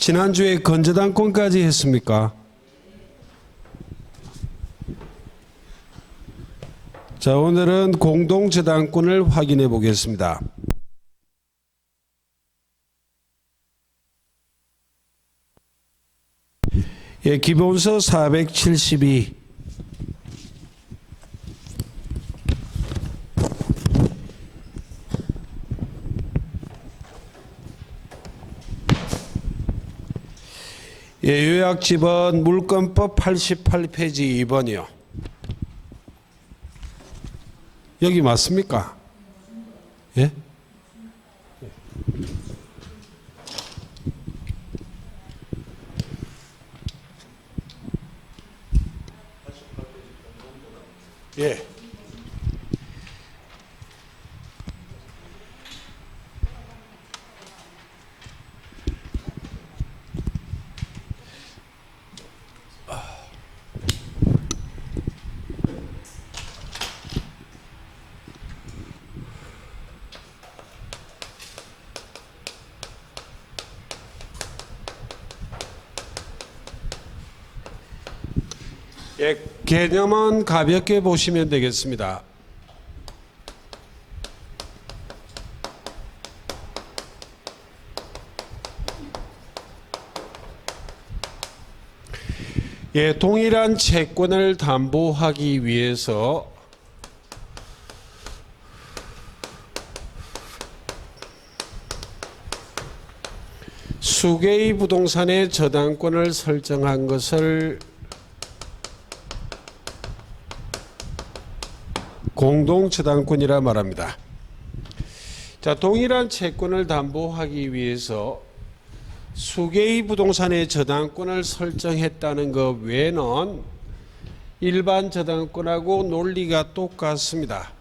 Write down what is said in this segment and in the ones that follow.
지난주에 건저당권까지 했습니까? 자, 오늘은 공동저당권을 확인해 보겠습니다. 예, 기본서 472. 예, 요약집은 물권법 88페이지 2번이요. 여기 맞습니까? 예? 예. 예, 개념은 가볍게 보시면 되겠습니다. 예, 동일한 채권을 담보하기 위해서 수개의 부동산의 저당권을 설정한 것을 공동저당권이라 말합니다. 자, 동일한 채권을 담보하기 위해서 수개의 부동산의 저당권을 설정했다는 것 외에는 일반 저당권하고 논리가 똑같습니다.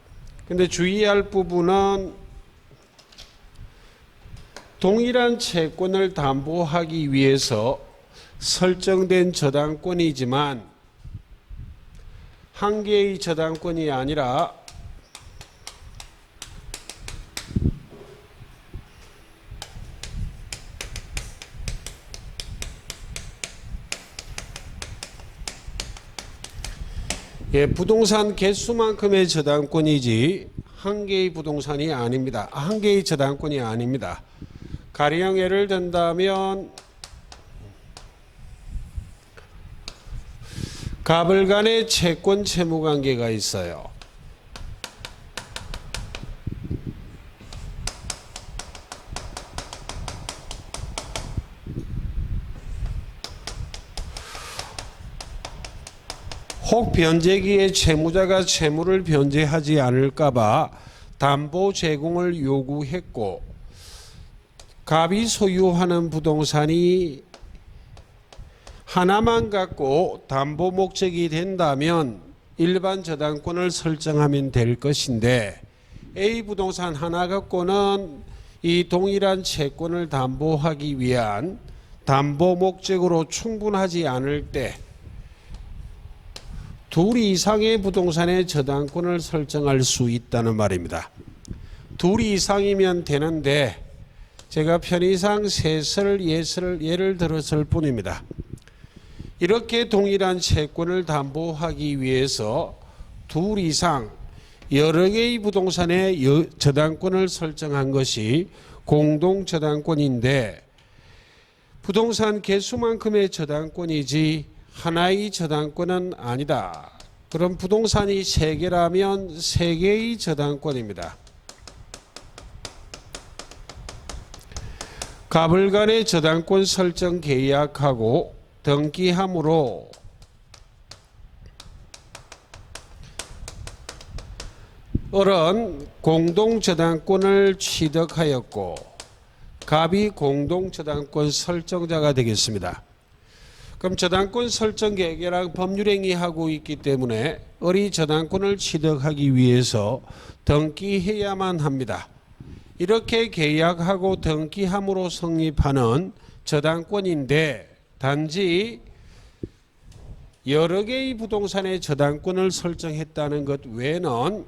근데 주의할 부분은 동일한 채권을 담보하기 위해서 설정된 저당권이지만 한 개의 저당권이 아니라 예, 부동산 개수만큼의 저당권이지 한 개의 부동산이 아닙니다. 한 개의 저당권이 아닙니다. 가령 예를 든다면 갑을 간의 채권 채무 관계가 있어요. 혹 변제기에 채무자가 채무를 변제하지 않을까봐 담보 제공을 요구했고 갑이 소유하는 부동산이 하나만 갖고 담보 목적이 된다면 일반 저당권을 설정하면 될 것인데 A 부동산 하나 갖고는 이 동일한 채권을 담보하기 위한 담보 목적으로 충분하지 않을 때 둘 이상의 부동산의 저당권을 설정할 수 있다는 말입니다. 둘 이상이면 되는데 제가 편의상 셋을 예를 들었을 뿐입니다. 이렇게 동일한 채권을 담보하기 위해서 둘 이상 여러 개의 부동산의 저당권을 설정한 것이 공동저당권인데 부동산 개수만큼의 저당권이지 하나의 저당권은 아니다. 그럼 부동산이 3개라면 3개의 저당권입니다. 갑을 간의 저당권 설정 계약하고 등기함으로 을은 공동저당권을 취득하였고 갑이 공동저당권 설정자가 되겠습니다. 그럼 저당권 설정 계약이랑 법률행위하고 있기 때문에 을이 저당권을 취득하기 위해서 등기해야만 합니다. 이렇게 계약하고 등기함으로 성립하는 저당권인데 단지 여러 개의 부동산의 저당권을 설정했다는 것 외에는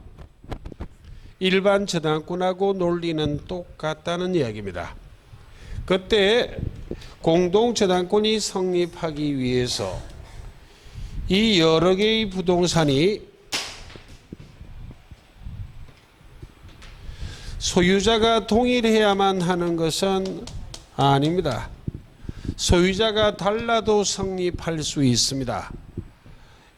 일반 저당권하고 논리는 똑같다는 이야기입니다. 그때 공동저당권이 성립하기 위해서 이 여러 개의 부동산이 소유자가 동일해야만 하는 것은 아닙니다. 소유자가 달라도 성립할 수 있습니다.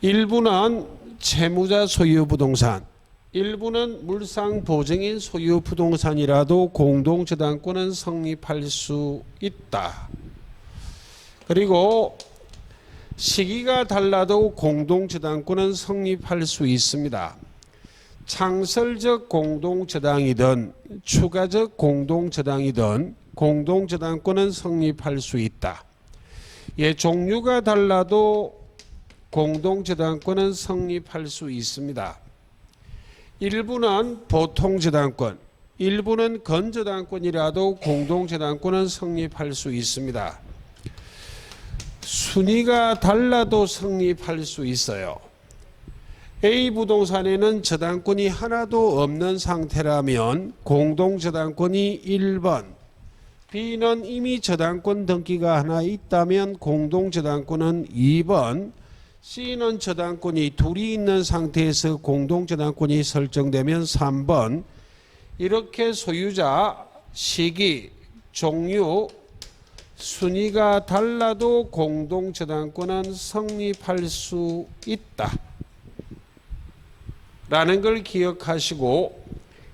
일부는 채무자 소유 부동산, 일부는 물상보증인 소유 부동산이라도 공동저당권은 성립할 수 있다. 그리고 시기가 달라도 공동저당권은 성립할 수 있습니다. 창설적 공동저당이든 추가적 공동저당이든 공동저당권은 성립할 수 있다. 종류가 달라도 공동저당권은 성립할 수 있습니다. 일부는 보통저당권, 일부는 건저당권이라도 공동저당권은 성립할 수 있습니다. 순위가 달라도 성립할 수 있어요. A 부동산에는 저당권이 하나도 없는 상태라면 공동저당권이 1번, B는 이미 저당권 등기가 하나 있다면 공동저당권은 2번, C는 저당권이 둘이 있는 상태에서 공동저당권이 설정되면 3번. 이렇게 소유자, 시기, 종류, 순위가 달라도 공동저당권은 성립할 수 있다 라는 걸 기억하시고,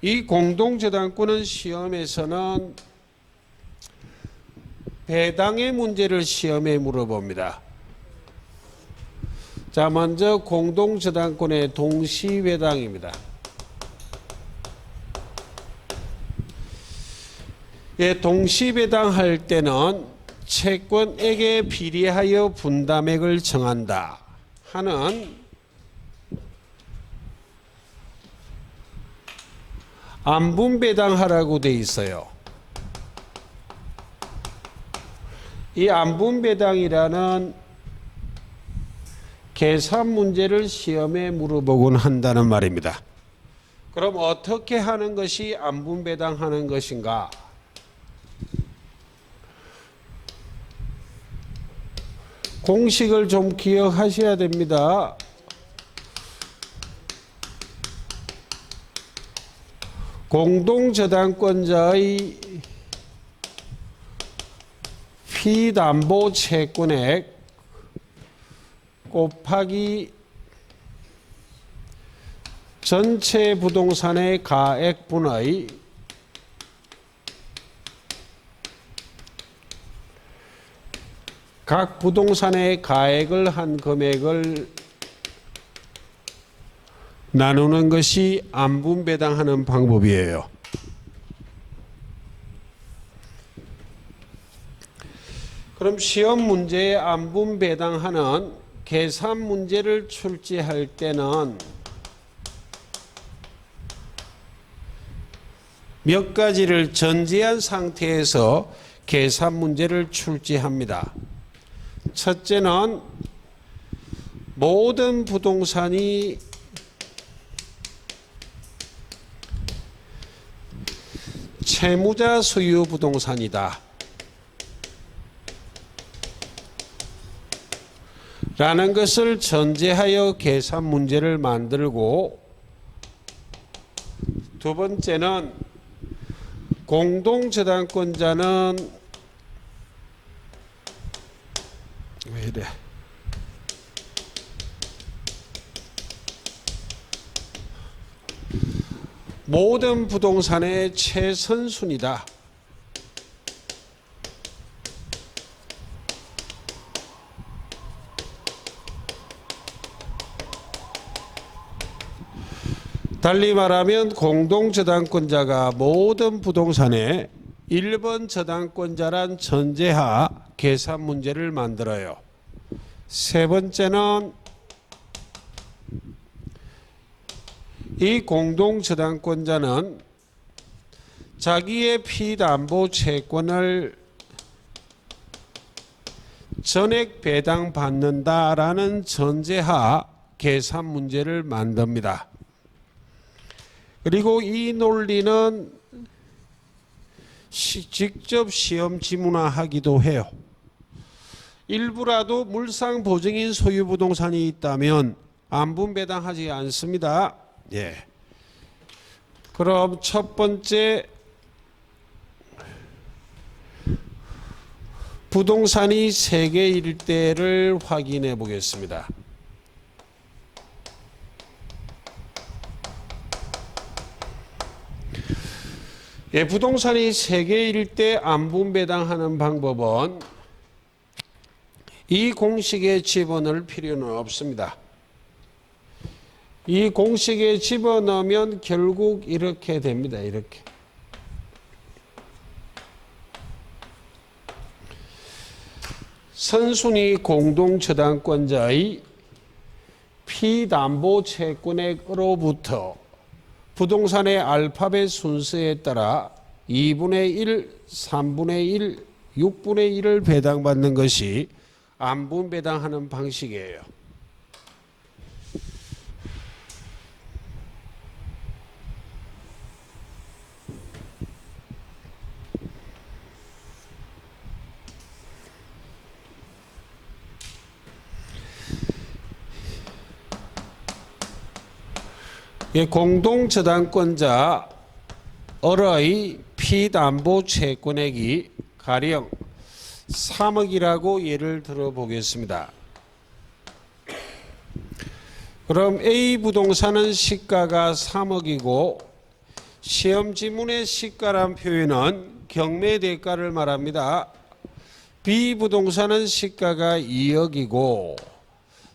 이 공동저당권은 시험에서는 배당의 문제를 시험에 물어봅니다. 자, 먼저 공동저당권의 동시배당입니다. 동시배당할 때는 채권액에 비례하여 분담액을 정한다 하는 안분배당하라고 돼 있어요. 이 안분배당이라는 계산 문제를 시험에 물어보곤 한다는 말입니다. 그럼 어떻게 하는 것이 안분배당하는 것인가? 공식을 좀 기억하셔야 됩니다. 공동저당권자의 피담보 채권액 곱하기 전체 부동산의 가액분의 각 부동산의 가액을 한 금액을 나누는 것이 안분배당하는 방법이에요. 그럼 시험 문제에 안분배당하는 계산 문제를 출제할 때는 몇 가지를 전제한 상태에서 계산 문제를 출제합니다. 첫째는 모든 부동산이 채무자 소유 부동산이다 라는 것을 전제하여 계산 문제를 만들고, 두 번째는 공동저당권자는 왜 이래? 모든 부동산의 최선순위다. 달리 말하면 공동저당권자가 모든 부동산의 1번 저당권자란 전제하 계산 문제를 만들어요. 세 번째는 이 공동저당권자는 자기의 피담보 채권을 전액 배당받는다라는 전제하 계산 문제를 만듭니다. 그리고 이 논리는 직접 시험 지문화하기도 해요. 일부라도 물상 보증인 소유 부동산이 있다면 안분 배당하지 않습니다. 예. 그럼 첫 번째 부동산이 3개일 때를 확인해 보겠습니다. 예, 부동산이 3개일 때 안분 배당하는 방법은 이 공식에 집어넣을 필요는 없습니다. 이 공식에 집어넣으면 결국 이렇게 됩니다. 이렇게. 선순위 공동저당권자의 피담보 채권액으로부터 부동산의 알파벳 순서에 따라 2분의 1, 3분의 1, 6분의 1을 배당받는 것이 안분 배당하는 방식이에요. 공동저당권자 을의 피담보 채권액이 가령 3억이라고 예를 들어 보겠습니다. 그럼 A 부동산은 시가가 3억이고 시험 지문의 시가란 표현은 경매 대가를 말합니다. B 부동산은 시가가 2억이고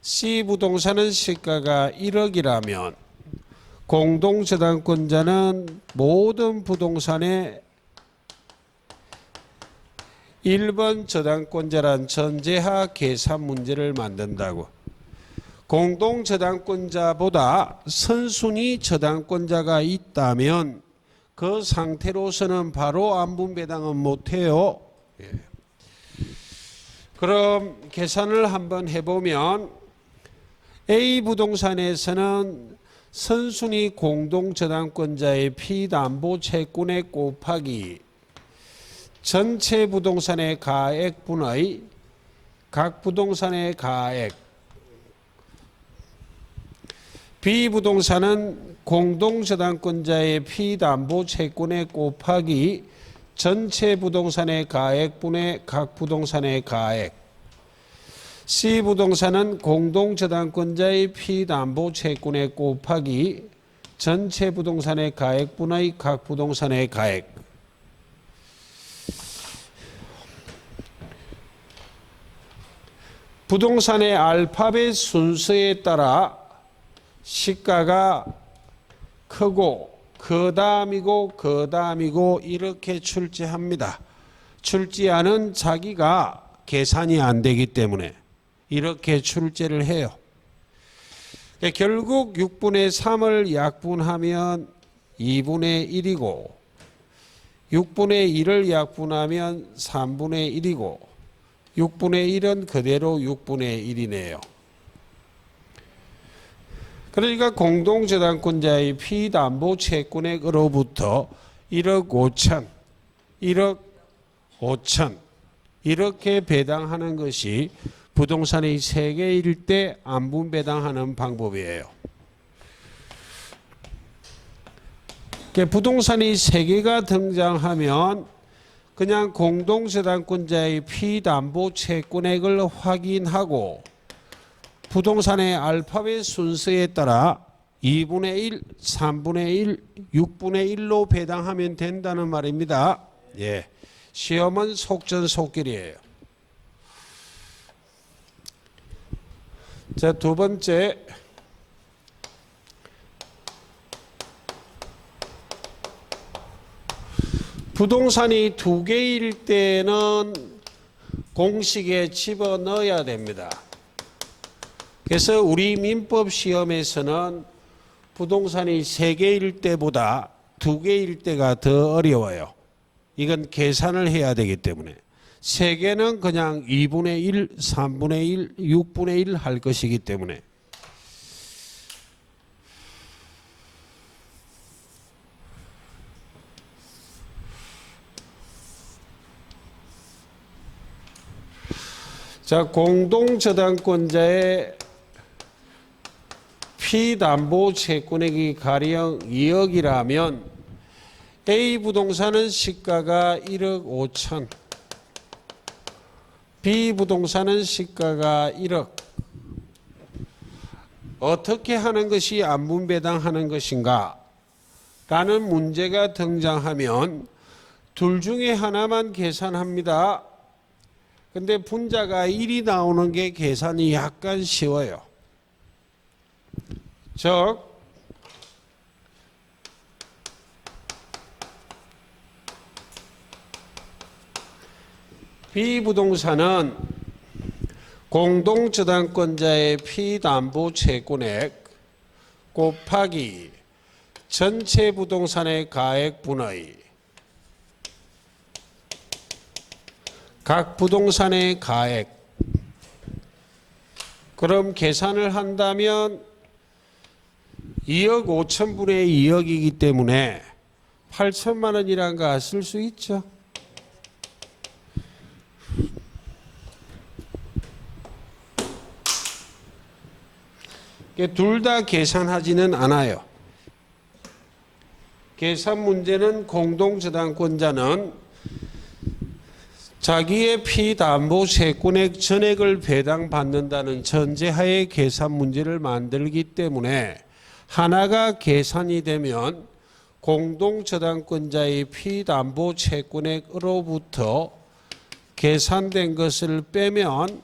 C 부동산은 시가가 1억이라면 공동저당권자는 모든 부동산의 1번 저당권자란 전제하 계산 문제를 만든다고. 공동저당권자보다 선순위 저당권자가 있다면 그 상태로서는 바로 안분 배당은 못해요. 예. 그럼 계산을 한번 해보면 A 부동산에서는 선순위 공동저당권자의 피담보 채권액 곱하기 전체 부동산의 가액분의 각 부동산의 가액. B 부동산은 공동저당권자의 피담보 채권액 곱하기 전체 부동산의 가액분의 각 부동산의 가액. C 부동산은 공동저당권자의 피담보 채권액 곱하기 전체 부동산의 가액분의 각 부동산의 가액. 부동산의 알파벳 순서에 따라 시가가 크고 그 다음이고 이렇게 출제합니다. 출제하는 자기가 계산이 안 되기 때문에 이렇게 출제를 해요. 결국 6분의 3을 약분하면 2분의 1이고 6분의 1을 약분하면 3분의 1이고 6분의 1은 그대로 6분의 1이네요. 그러니까 공동저당권자의 피담보 채권액으로부터 1억 5천, 1억 5천 이렇게 배당하는 것이 부동산이 3개일 때 안분 배당하는 방법이에요. 부동산이 3개가 등장하면 그냥 공동저당권자의 피담보 채권액을 확인하고 부동산의 알파벳 순서에 따라 2분의 1, 3분의 1, 6분의 1로 배당하면 된다는 말입니다. 예, 시험은 속전속결이에요. 자, 두 번째. 부동산이 2개일 때는 공식에 집어넣어야 됩니다. 그래서 우리 민법 시험에서는 부동산이 3개일 때보다 2개일 때가 더 어려워요. 이건 계산을 해야 되기 때문에. 3개는 그냥 2분의 1, 3분의 1, 6분의 1 할 것이기 때문에. 자, 공동저당권자의 피담보 채권액이 가령 2억이라면 A 부동산은 시가가 1억 5천, B 부동산은 시가가 1억. 어떻게 하는 것이 안분배당하는 것인가? 라는 문제가 등장하면 둘 중에 하나만 계산합니다. 근데 분자가 1이 나오는 게 계산이 약간 쉬워요. 즉 B부동산은 공동저당권자의 피담보 채권액 곱하기 전체 부동산의 가액분의 각 부동산의 가액. 그럼 계산을 한다면 2억 5천분의 2억이기 때문에 8천만 원이란 거 쓸 수 있죠. 둘 다 계산하지는 않아요. 계산 문제는 공동저당권자는 자기의 피담보 채권액 전액을 배당받는다는 전제하에 계산 문제를 만들기 때문에 하나가 계산이 되면 공동저당권자의 피담보 채권액으로부터 계산된 것을 빼면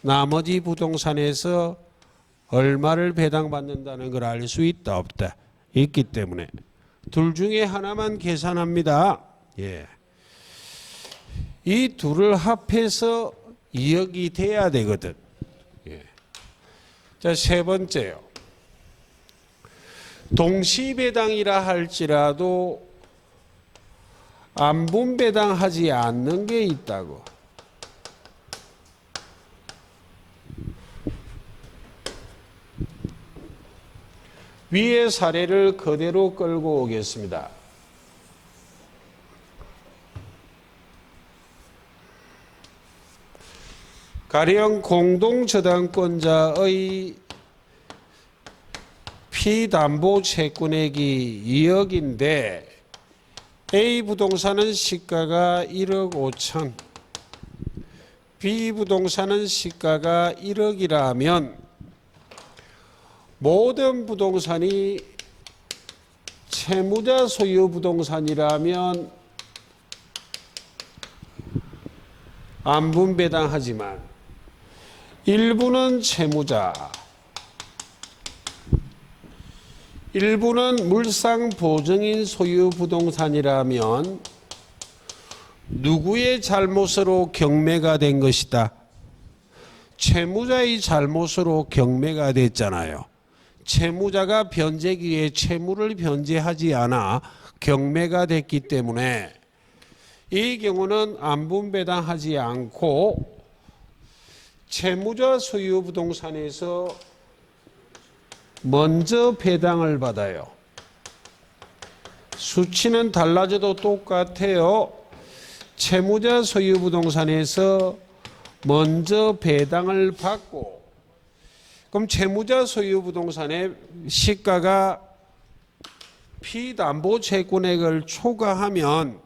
나머지 부동산에서 얼마를 배당받는다는 걸 알 수 있다 없다? 있기 때문에 둘 중에 하나만 계산합니다. 예. 이 둘을 합해서 2억이 돼야 되거든. 예. 자, 세 번째요. 동시배당이라 할지라도 안분배당하지 않는 게 있다고. 위의 사례를 그대로 끌고 오겠습니다. 가령 공동저당권자의 피담보 채권액이 2억인데 A 부동산은 시가가 1억 5천, B 부동산은 시가가 1억이라면 모든 부동산이 채무자 소유 부동산이라면 안분배당하지만 일부는 채무자, 일부는 물상보증인 소유 부동산이라면 누구의 잘못으로 경매가 된 것이다? 채무자의 잘못으로 경매가 됐잖아요. 채무자가 변제기에 채무를 변제하지 않아 경매가 됐기 때문에 이 경우는 안분배당하지 않고 채무자 소유 부동산에서 먼저 배당을 받아요. 수치는 달라져도 똑같아요. 채무자 소유 부동산에서 먼저 배당을 받고, 그럼 채무자 소유 부동산의 시가가 피담보 채권액을 초과하면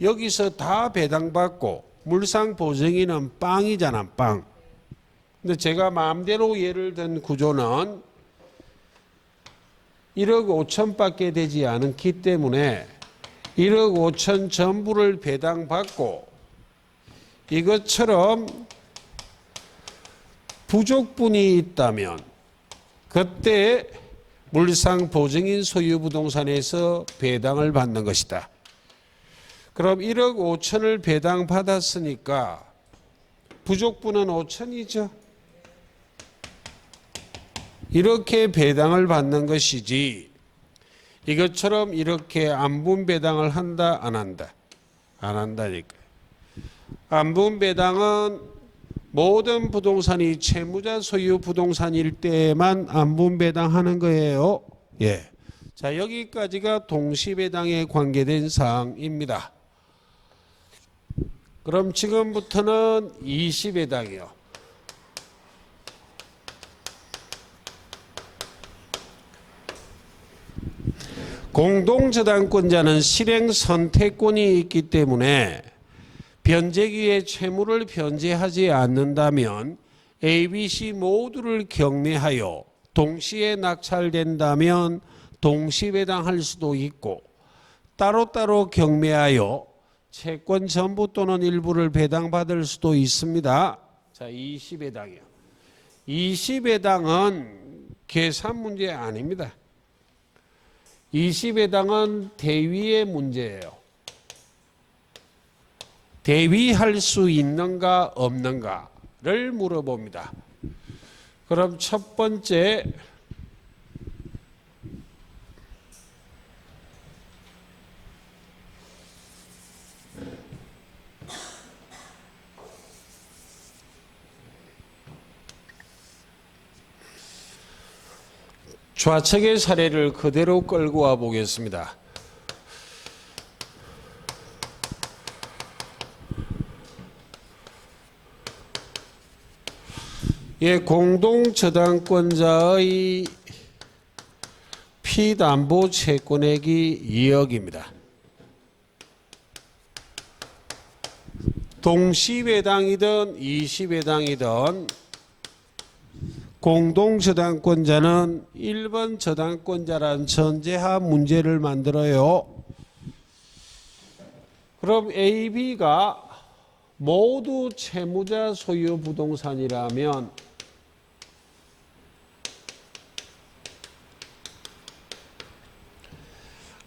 여기서 다 배당받고 물상보증인은 빵이잖아, 빵. 근데 제가 마음대로 예를 든 구조는 1억 5천밖에 되지 않기 때문에 1억 5천 전부를 배당받고 이것처럼 부족분이 있다면 그때 물상보증인 소유 부동산에서 배당을 받는 것이다. 그럼 1억 5천을 배당받았으니까 부족분은 5천이죠. 이렇게 배당을 받는 것이지 이것처럼 이렇게 안분배당을 한다 안 한다? 안 한다니까. 안분배당은 모든 부동산이 채무자 소유 부동산일 때만 안분배당하는 거예요. 예. 자, 여기까지가 동시배당에 관계된 사항입니다. 그럼 지금부터는 20회당이요. 공동저당권자는 실행 선택권이 있기 때문에 변제기에 채무를 변제하지 않는다면 A, B, C 모두를 경매하여 동시에 낙찰된다면 동시배당할 수도 있고 따로따로 경매하여 채권 전부 또는 일부를 배당받을 수도 있습니다. 자, 20회당이요. 20회당은 계산 문제 아닙니다. 20회당은 대위의 문제예요. 대위할 수 있는가 없는가를 물어봅니다. 그럼 첫 번째 좌측의 사례를 그대로 끌고 와 보겠습니다. 예, 공동저당권자의 피담보 채권액이 2억입니다. 동시배당이든 20회당이든 공동저당권자는 1번 저당권자란 전제하 문제를 만들어요. 그럼 A, B가 모두 채무자 소유 부동산이라면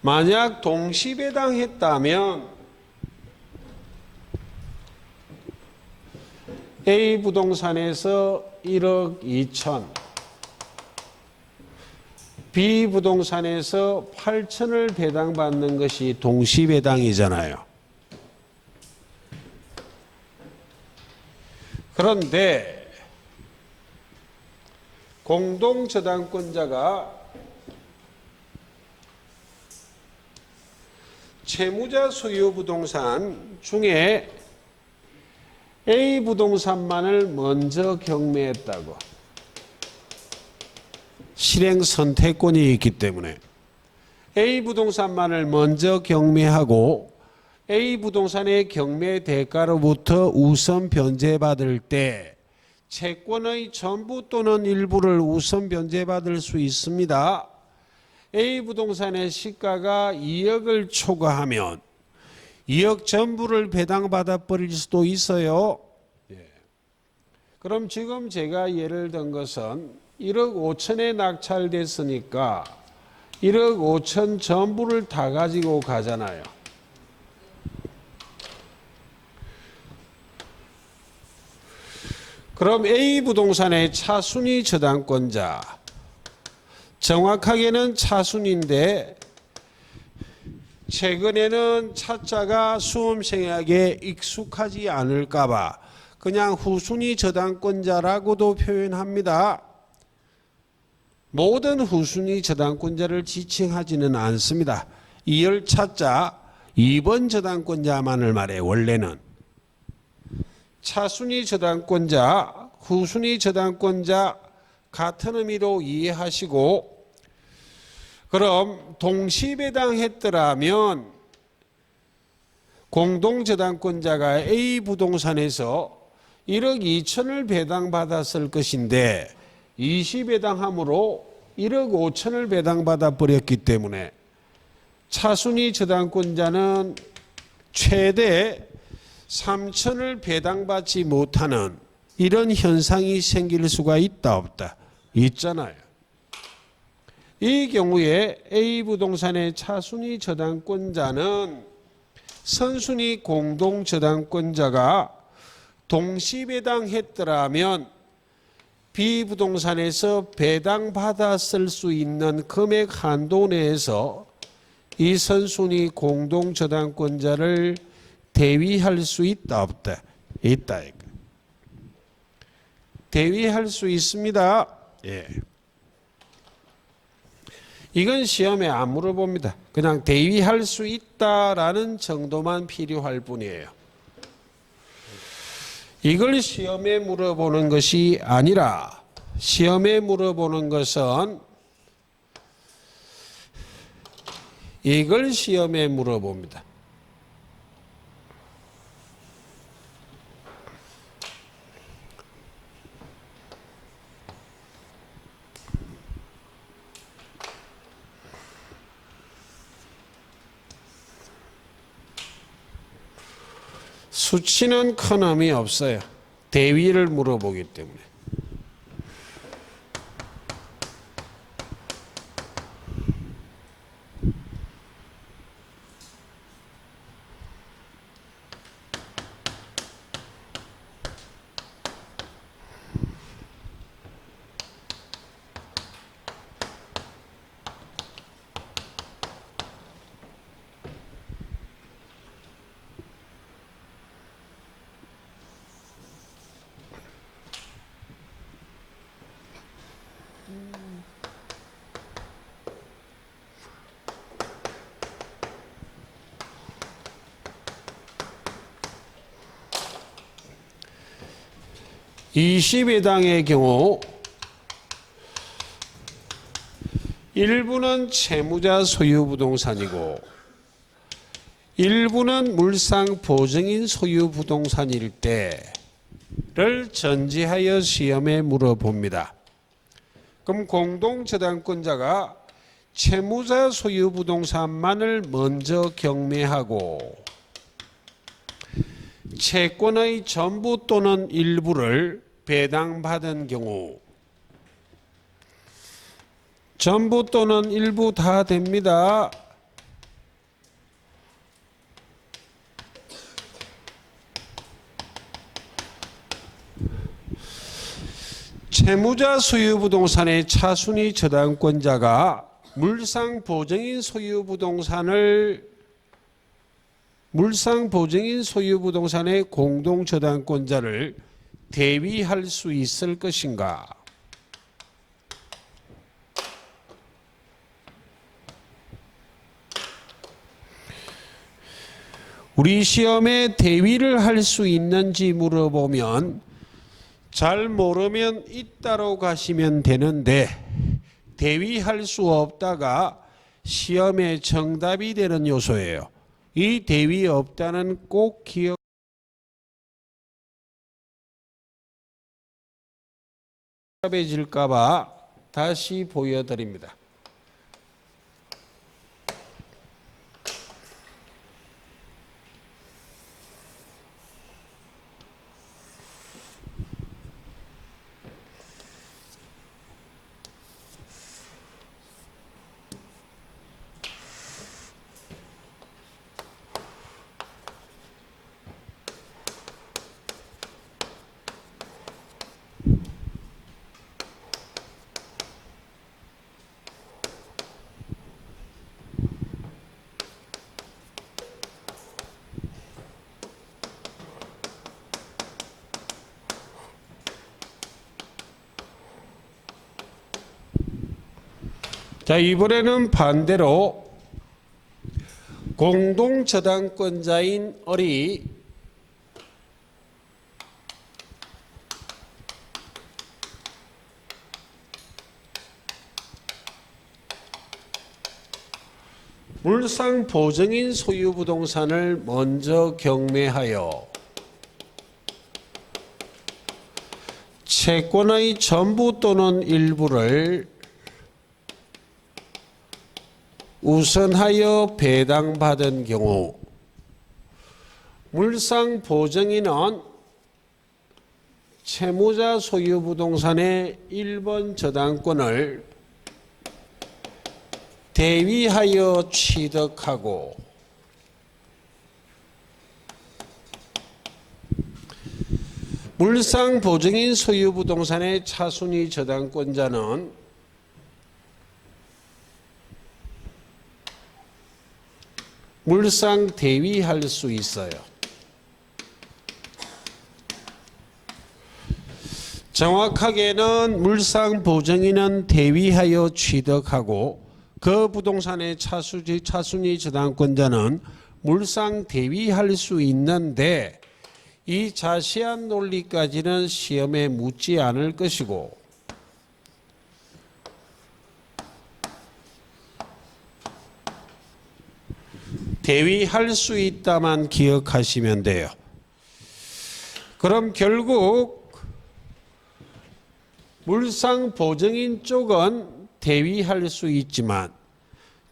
만약 동시배당했다면 A 부동산에서 1억 2천, B 부동산에서 8천을 배당받는 것이 동시배당이잖아요. 그런데 공동저당권자가 채무자 소유 부동산 중에 A 부동산만을 먼저 경매했다고. 실행 선택권이 있기 때문에 A 부동산만을 먼저 경매하고 A 부동산의 경매 대가로부터 우선 변제받을 때 채권의 전부 또는 일부를 우선 변제받을 수 있습니다. A 부동산의 시가가 2억을 초과하면 2억 전부를 배당받아 버릴 수도 있어요. 예. 그럼 지금 제가 예를 든 것은 1억 5천에 낙찰됐으니까 1억 5천 전부를 다 가지고 가잖아요. 그럼 A 부동산의 차순위 저당권자, 정확하게는 차순위인데 최근에는 차자가 수험생에게 익숙하지 않을까 봐 그냥 후순위 저당권자라고도 표현합니다. 모든 후순위 저당권자를 지칭하지는 않습니다. 2열 차자 2번 저당권자만을 말해. 원래는 차순위 저당권자, 후순위 저당권자 같은 의미로 이해하시고, 그럼 동시배당했더라면 공동저당권자가 A 부동산에서 1억 2천을 배당받았을 것인데 20배당함으로 1억 5천을 배당받아 버렸기 때문에 차순위 저당권자는 최대 3천을 배당받지 못하는 이런 현상이 생길 수가 있다 없다? 있잖아요. 이 경우에 A 부동산의 차순위 저당권자는 선순위 공동저당권자가 동시배당했더라면 B 부동산에서 배당받았을 수 있는 금액 한도 내에서 이 선순위 공동저당권자를 대위할 수 있다 없다? 있다. 대위할 수 있습니다. 예. 이건 시험에 안 물어봅니다. 그냥 대위할 수 있다라는 정도만 필요할 뿐이에요. 이걸 시험에 물어보는 것이 아니라 시험에 물어보는 것은 이걸 시험에 물어봅니다. 수치는 큰 의미 없어요. 대위를 물어보기 때문에. (20회당의) 경우 일부는 채무자 소유 부동산이고 일부는 물상 보증인 소유 부동산일 때를 전제하여 시험에 물어봅니다. 그럼 공동저당권자가 채무자 소유 부동산만을 먼저 경매하고 채권의 전부 또는 일부를 배당받은 경우 전부 또는 일부 다 됩니다. 채무자 소유 부동산의 차순위 저당권자가 물상 보증인 소유 부동산의 공동 저당권자를 대위할 수 있을 것인가? 우리 시험에 대위를 할 수 있는지 물어보면 잘 모르면 있다로 가시면 되는데 대위할 수 없다가 시험에 정답이 되는 요소예요. 이 대위 없다는 꼭 기억. 복잡해질까봐 다시 보여드립니다. 자, 이번에는 반대로 공동저당권자인 을이 물상 보증인 소유 부동산을 먼저 경매하여 채권의 전부 또는 일부를 우선하여 배당받은 경우 물상 보증인은 채무자 소유 부동산의 1번 저당권을 대위하여 취득하고 물상 보증인 소유 부동산의 차순위 저당권자는 물상 대위할 수 있어요. 정확하게는 물상 보증인은 대위하여 취득하고 그 부동산의 차순위 저당권자는 물상 대위할 수 있는데 이 자세한 논리까지는 시험에 묻지 않을 것이고 대위할 수 있다만 기억하시면 돼요. 그럼 결국 물상보증인 쪽은 대위할 수 있지만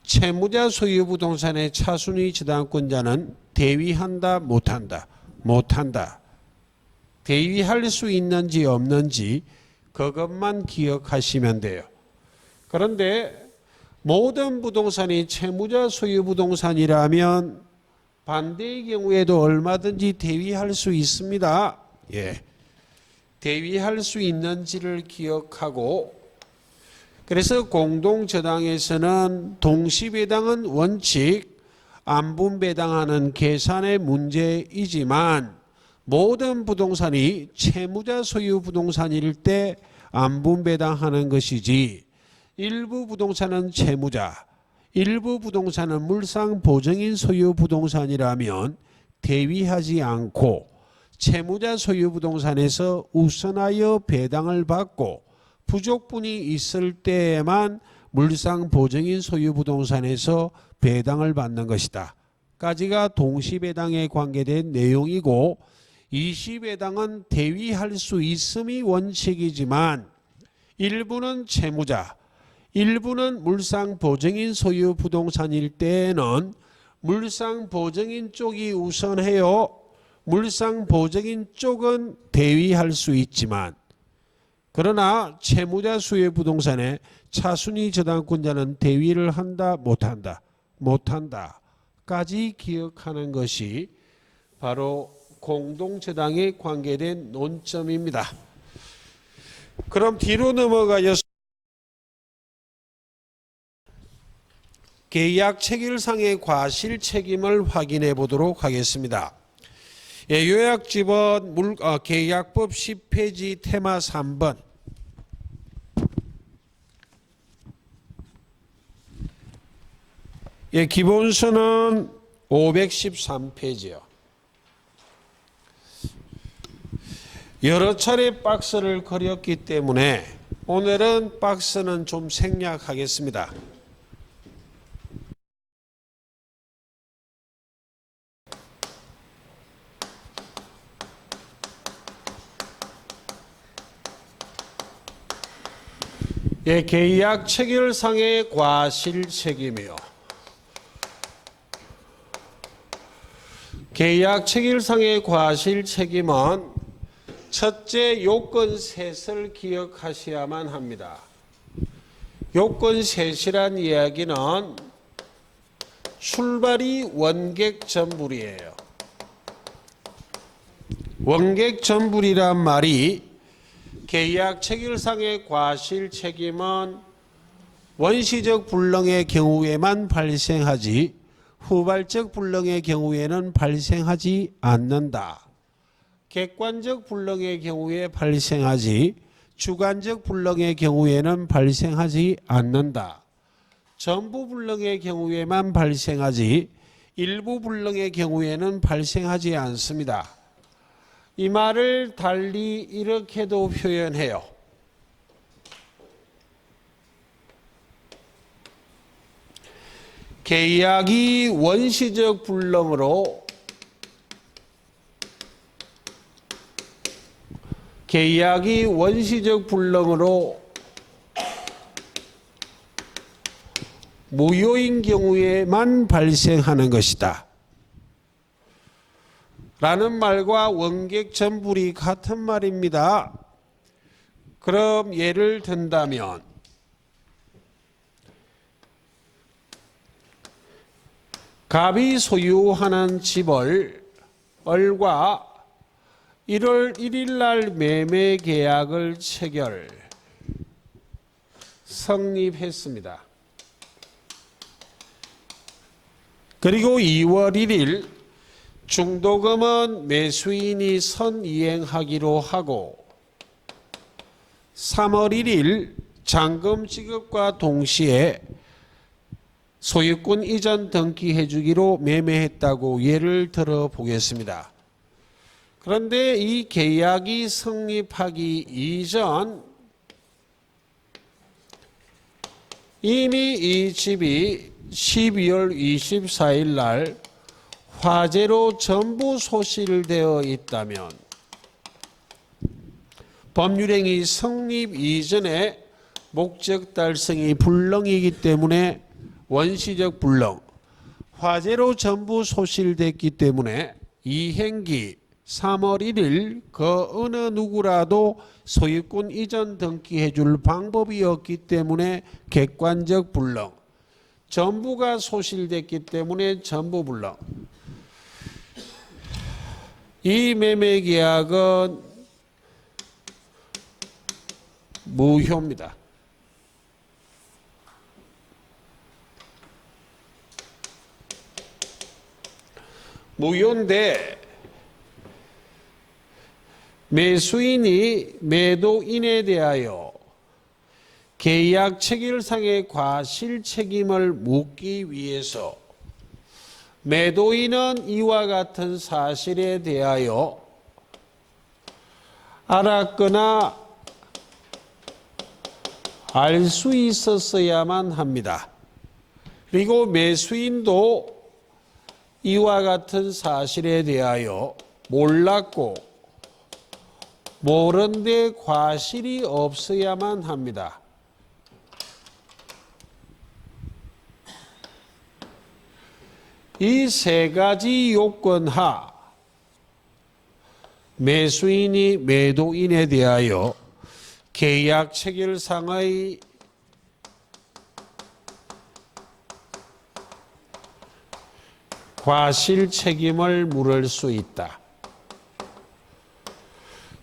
채무자 소유부동산의 차순위 저당권자는 대위한다 못한다? 못한다. 대위할 수 있는지 없는지 그것만 기억하시면 돼요. 그런데 모든 부동산이 채무자 소유부동산이라면 반대의 경우에도 얼마든지 대위할 수 있습니다. 예. 대위할 수 있는지를 기억하고 그래서 공동저당에서는 동시배당은 원칙, 안분배당하는 계산의 문제이지만 모든 부동산이 채무자 소유 부동산일 때 안분배당하는 것이지 일부 부동산은 채무자, 일부 부동산은 물상보증인 소유 부동산이라면 대위하지 않고 채무자 소유 부동산에서 우선하여 배당을 받고 부족분이 있을 때에만 물상보증인 소유 부동산에서 배당을 받는 것이다. 까지가 동시배당에 관계된 내용이고 이시배당은 대위할 수 있음이 원칙이지만 일부는 채무자, 일부는 물상보증인 소유 부동산일 때에는 물상보증인 쪽이 우선해요. 물상보증인 쪽은 대위할 수 있지만 그러나 채무자 소유 부동산의 차순위 저당권자는 대위를 한다 못한다? 못한다. 까지 기억하는 것이 바로 공동저당에 관계된 논점입니다. 그럼 뒤로 넘어가서 계약 체결상의 과실 책임을 확인해 보도록 하겠습니다. 예, 요약집은 계약법 10페이지 테마 3번. 예, 기본서는 513페이지요. 여러 차례 박스를 그렸기 때문에 오늘은 박스는 좀 생략하겠습니다. 예, 계약 체결상의 과실 책임이요. 계약 체결상의 과실 책임은 첫째 요건 셋을 기억하셔야만 합니다. 요건 셋이란 이야기는 출발이 원객 전불이에요. 원객 전불이란 말이 계약 체결상의 과실 책임은 원시적 불능의 경우에만 발생하지 후발적 불능의 경우에는 발생하지 않는다. 객관적 불능의 경우에 발생하지 주관적 불능의 경우에는 발생하지 않는다. 전부 불능의 경우에만 발생하지 일부 불능의 경우에는 발생하지 않습니다. 이 말을 달리 이렇게도 표현해요. 계약이 원시적 불능으로 무효인 경우에만 발생하는 것이다. 라는 말과 원객 전불이 같은 말입니다. 그럼 예를 든다면 갑이 소유하는 집을 을과 1월 1일 날 매매 계약을 체결 성립했습니다. 그리고 2월 1일 중도금은 매수인이 선이행하기로 하고 3월 1일 잔금 지급과 동시에 소유권 이전 등기해 주기로 매매했다고 예를 들어 보겠습니다. 그런데 이 계약이 성립하기 이전 이미 이 집이 12월 24일 날 화재로 전부 소실되어 있다면 법률행위 성립 이전에 목적 달성이 불능이기 때문에 원시적 불능, 화재로 전부 소실됐기 때문에 이행기 3월 1일 그 어느 누구라도 소유권 이전 등기해 줄 방법이 없기 때문에 객관적 불능, 전부가 소실됐기 때문에 전부 불능. 이 매매계약은 무효입니다. 무효인데 매수인이 매도인에 대하여 계약 체결상의 과실 책임을 묻기 위해서 매도인은 이와 같은 사실에 대하여 알았거나 알 수 있었어야만 합니다. 그리고 매수인도 이와 같은 사실에 대하여 몰랐고 모른 데 과실이 없어야만 합니다. 이 세 가지 요건 하 매수인이 매도인에 대하여 계약 체결상의 과실 책임을 물을 수 있다.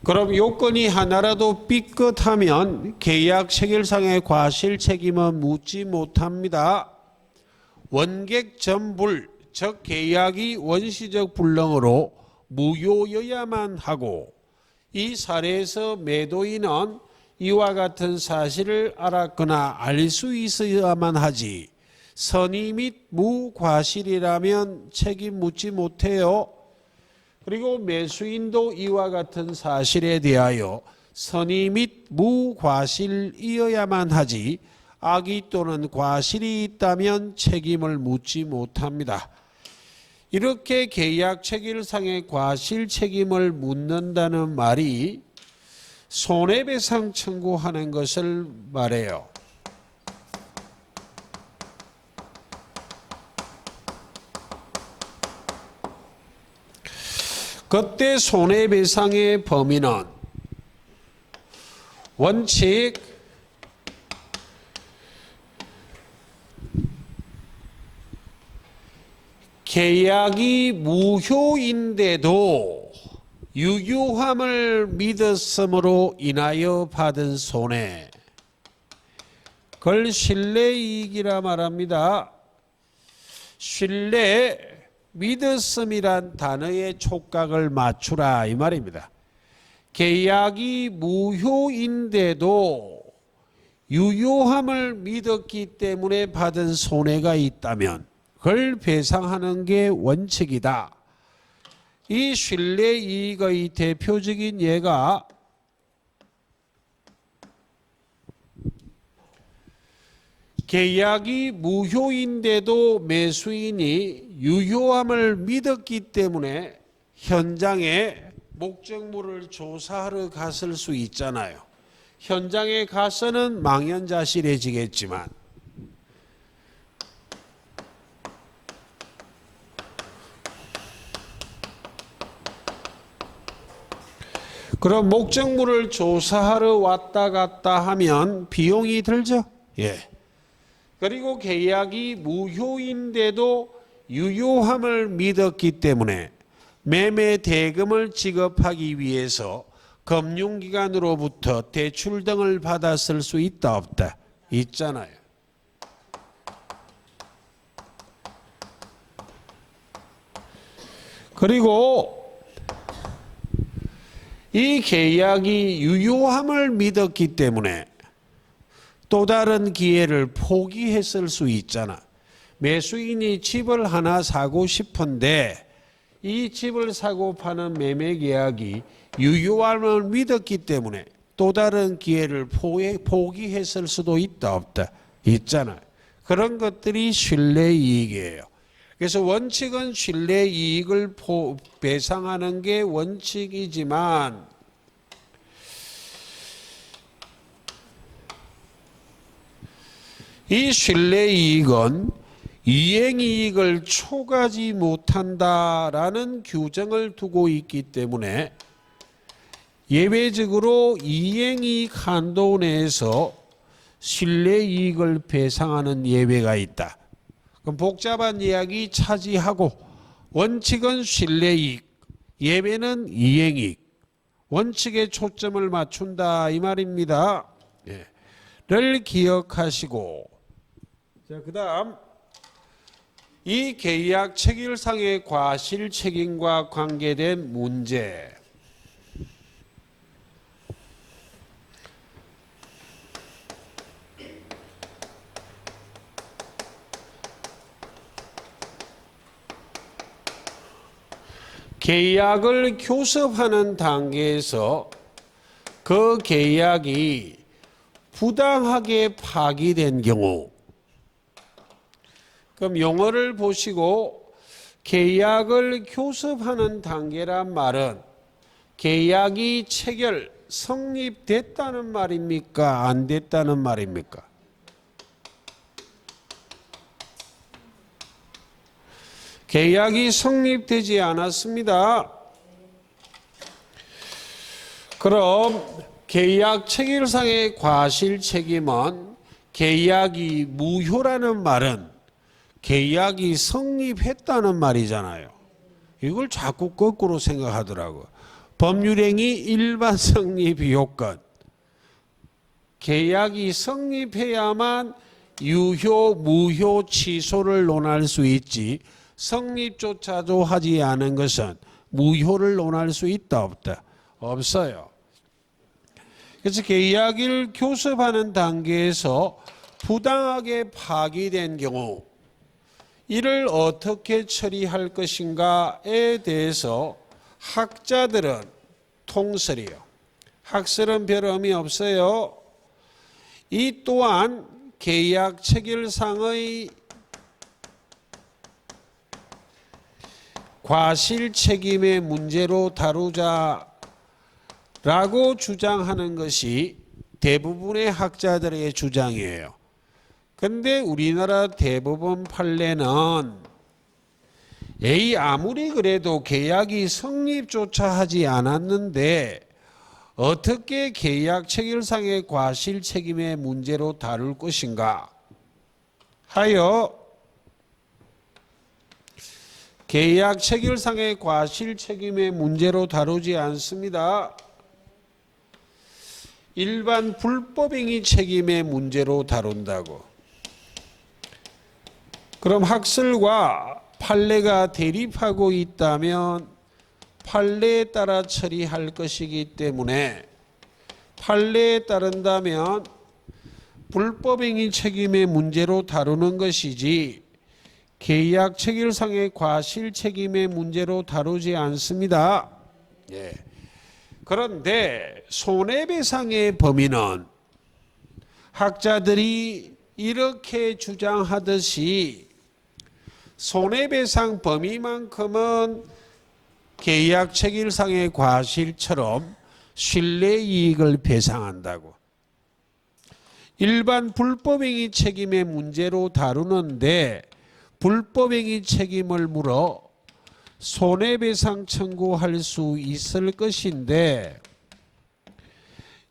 그럼 요건이 하나라도 삐끗하면 계약 체결상의 과실 책임은 묻지 못합니다. 원객 전불, 즉 계약이 원시적 불능으로 무효여야만 하고 이 사례에서 매도인은 이와 같은 사실을 알았거나 알 수 있어야만 하지 선의 및 무과실이라면 책임 묻지 못해요. 그리고 매수인도 이와 같은 사실에 대하여 선의 및 무과실이어야만 하지 악의 또는 과실이 있다면 책임을 묻지 못합니다. 이렇게 계약 체결상의 과실 책임을 묻는다는 말이 손해배상 청구하는 것을 말해요. 그때 손해배상의 범위는 원칙 계약이 무효인데도 유효함을 믿었음으로 인하여 받은 손해, 그걸 신뢰이익이라 말합니다. 신뢰, 믿었음이란 단어의 촉각을 맞추라 이 말입니다. 계약이 무효인데도 유효함을 믿었기 때문에 받은 손해가 있다면 그걸 배상하는 게 원칙이다. 이 신뢰이익의 대표적인 예가 계약이 무효인데도 매수인이 유효함을 믿었기 때문에 현장에 목적물을 조사하러 갔을 수 있잖아요. 현장에 가서는 망연자실해지겠지만 그럼 목적물을 조사하러 왔다 갔다 하면 비용이 들죠? 예. 그리고 계약이 무효인데도 유효함을 믿었기 때문에 매매 대금을 지급하기 위해서 금융기관으로부터 대출 등을 받았을 수 있다 없다? 있잖아요. 그리고 이 계약이 유효함을 믿었기 때문에 또 다른 기회를 포기했을 수 있잖아. 매수인이 집을 하나 사고 싶은데 이 집을 사고 파는 매매 계약이 유효함을 믿었기 때문에 또 다른 기회를 포기했을 수도 있다 없다 있잖아요. 그런 것들이 신뢰이익이에요. 그래서 원칙은 신뢰이익을 배상하는 게 원칙이지만 이 신뢰이익은 이행이익을 초과하지 못한다라는 규정을 두고 있기 때문에 예외적으로 이행이익 한도 내에서 신뢰이익을 배상하는 예외가 있다. 그럼 복잡한 이야기 차지하고 원칙은 신뢰이익, 예외는 이행이익, 원칙에 초점을 맞춘다 이 말입니다. 를 기억하시고 자, 그다음 이 계약 체결상의 과실 책임과 관계된 문제. 계약을 교섭하는 단계에서 그 계약이 부당하게 파기된 경우, 그럼 용어를 보시고 계약을 교섭하는 단계란 말은 계약이 체결, 성립됐다는 말입니까? 안 됐다는 말입니까? 계약이 성립되지 않았습니다. 그럼 계약 체결상의 과실 책임은 계약이 무효라는 말은 계약이 성립했다는 말이잖아요. 이걸 자꾸 거꾸로 생각하더라고요. 법률행위 일반 성립 요건. 계약이 성립해야만 유효, 무효, 취소를 논할 수 있지 성립조차도 하지 않은 것은 무효를 논할 수 있다 없다? 없어요. 그래서 계약을 교섭하는 단계에서 부당하게 파기된 경우 이를 어떻게 처리할 것인가에 대해서 학자들은 통설이요. 학설은 별 의미 없어요. 이 또한 계약 체결상의 과실 책임의 문제로 다루자라고 주장하는 것이 대부분의 학자들의 주장이에요. 근데 우리나라 대법원 판례는 아무리 그래도 계약이 성립조차 하지 않았는데 어떻게 계약 체결상의 과실 책임의 문제로 다룰 것인가 하여 계약 체결상의 과실 책임의 문제로 다루지 않습니다. 일반 불법행위 책임의 문제로 다룬다고. 그럼 학설과 판례가 대립하고 있다면 판례에 따라 처리할 것이기 때문에 판례에 따른다면 불법행위 책임의 문제로 다루는 것이지 계약 체결상의 과실 책임의 문제로 다루지 않습니다. 그런데 손해배상의 범위는 학자들이 이렇게 주장하듯이 손해배상 범위만큼은 계약 체결상의 과실처럼 신뢰이익을 배상한다고. 일반 불법행위 책임의 문제로 다루는데 불법행위 책임을 물어 손해배상 청구할 수 있을 것인데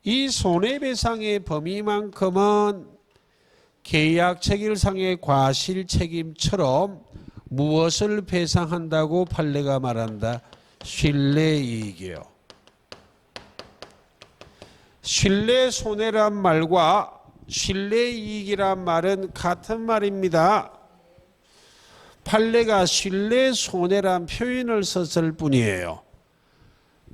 이 손해배상의 범위만큼은 계약 체결상의 과실 책임처럼 무엇을 배상한다고 판례가 말한다? 신뢰이익이요. 신뢰손해란 말과 신뢰이익이란 말은 같은 말입니다. 판례가 신뢰손해란 표현을 썼을 뿐이에요.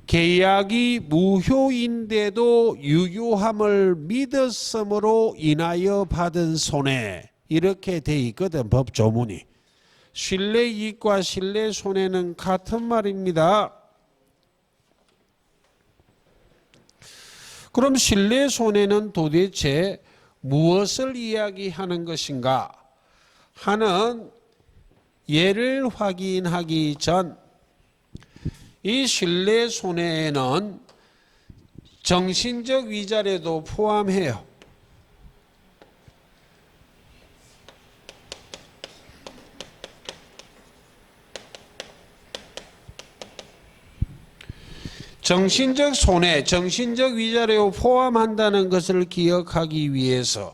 계약이 무효인데도 유효함을 믿었으므로 인하여 받은 손해 이렇게 돼 있거든 법조문이. 신뢰 이익과 신뢰 손해는 같은 말입니다. 그럼 신뢰 손해는 도대체 무엇을 이야기하는 것인가 하는 예를 확인하기 전 이 신뢰 손해에는 정신적 위자료도 포함해요. 정신적 손해, 정신적 위자료 포함한다는 것을 기억하기 위해서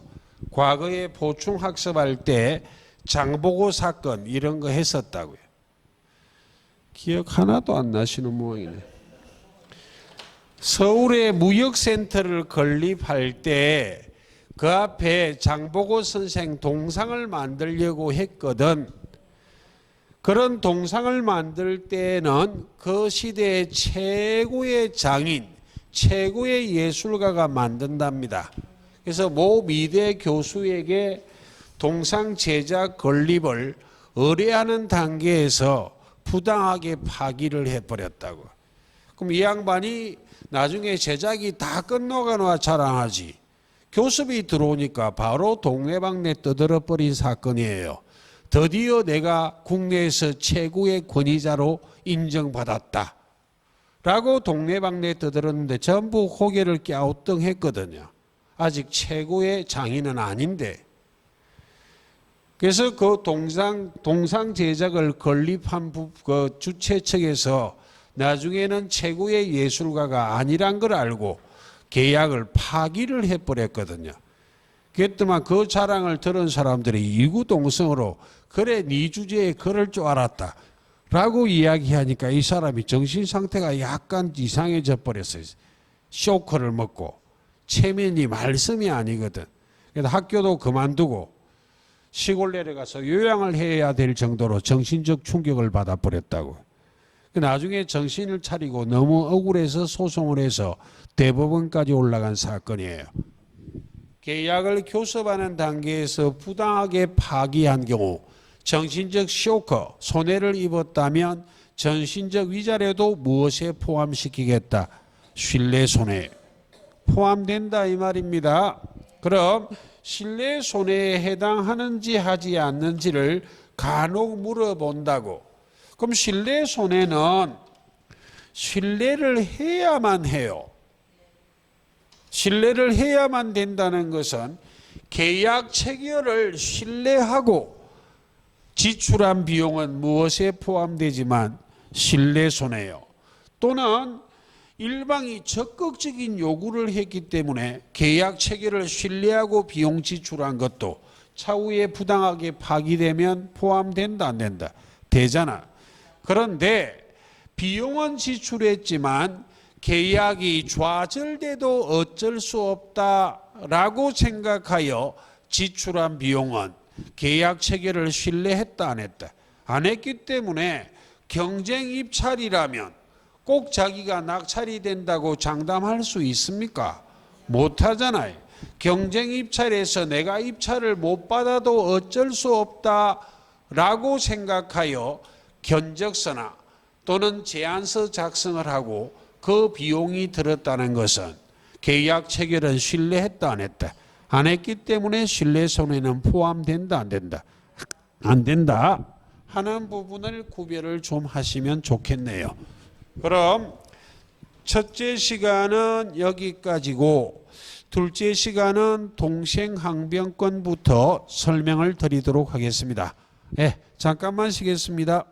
과거에 보충학습할 때 장보고 사건 이런 거 했었다고요. 기억 하나도 안 나시는 모양이네. 서울의 무역센터를 건립할 때 그 앞에 장보고 선생 동상을 만들려고 했거든. 그런 동상을 만들 때는 그 시대의 최고의 장인, 최고의 예술가가 만든답니다. 그래서 모 미대 교수에게 동상 제작 건립을 의뢰하는 단계에서 부당하게 파기를 해버렸다고. 그럼 이 양반이 나중에 제작이 다 끝나가나 자랑하지. 교습이 들어오니까 바로 동네방네 떠들어버린 사건이에요. 드디어 내가 국내에서 최고의 권위자로 인정받았다 라고 동네방네 떠들었는데 전부 고개를 갸우뚱했거든요. 아직 최고의 장인은 아닌데. 그래서 그 동상 제작을 건립한 그 주최 측에서 나중에는 최고의 예술가가 아니란 걸 알고 계약을 파기를 해버렸거든요. 그랬더만 그 자랑을 들은 사람들이 이구동성으로 그래 네 주제에 그럴 줄 알았다 라고 이야기하니까 이 사람이 정신상태가 약간 이상해져 버렸어요. 쇼크를 먹고 체면이 말씀이 아니거든. 그래서 학교도 그만두고 시골 내려가서 요양을 해야 될 정도로 정신적 충격을 받아버렸다고. 나중에 정신을 차리고 너무 억울해서 소송을 해서 대법원까지 올라간 사건이에요. 계약을 교섭하는 단계에서 부당하게 파기한 경우 정신적 쇼크, 손해를 입었다면 정신적 위자료도 무엇에 포함시키겠다? 신뢰 손해 포함된다 이 말입니다. 그럼 신뢰 손해에 해당하는지 하지 않는지를 간혹 물어본다고. 그럼 신뢰 손해는 신뢰를 해야만 해요. 신뢰를 해야만 된다는 것은 계약 체결을 신뢰하고 지출한 비용은 무엇에 포함되지만 신뢰 손해요. 또는 일방이 적극적인 요구를 했기 때문에 계약 체결을 신뢰하고 비용 지출한 것도 차후에 부당하게 파기되면 포함된다 안 된다? 되잖아. 그런데 비용은 지출했지만 계약이 좌절돼도 어쩔 수 없다라고 생각하여 지출한 비용은 계약 체결을 신뢰했다 안 했다? 안 했기 때문에 경쟁 입찰이라면 꼭 자기가 낙찰이 된다고 장담할 수 있습니까? 못하잖아요. 경쟁 입찰에서 내가 입찰을 못 받아도 어쩔 수 없다라고 생각하여 견적서나 또는 제안서 작성을 하고 그 비용이 들었다는 것은 계약 체결은 신뢰했다 안 했다? 안 했기 때문에 신뢰 손해는 포함된다 안 된다? 안 된다 하는 부분을 구별을 좀 하시면 좋겠네요. 그럼 첫째 시간은 여기까지고 둘째 시간은 동생항변권부터 설명을 드리도록 하겠습니다. 잠깐만 쉬겠습니다.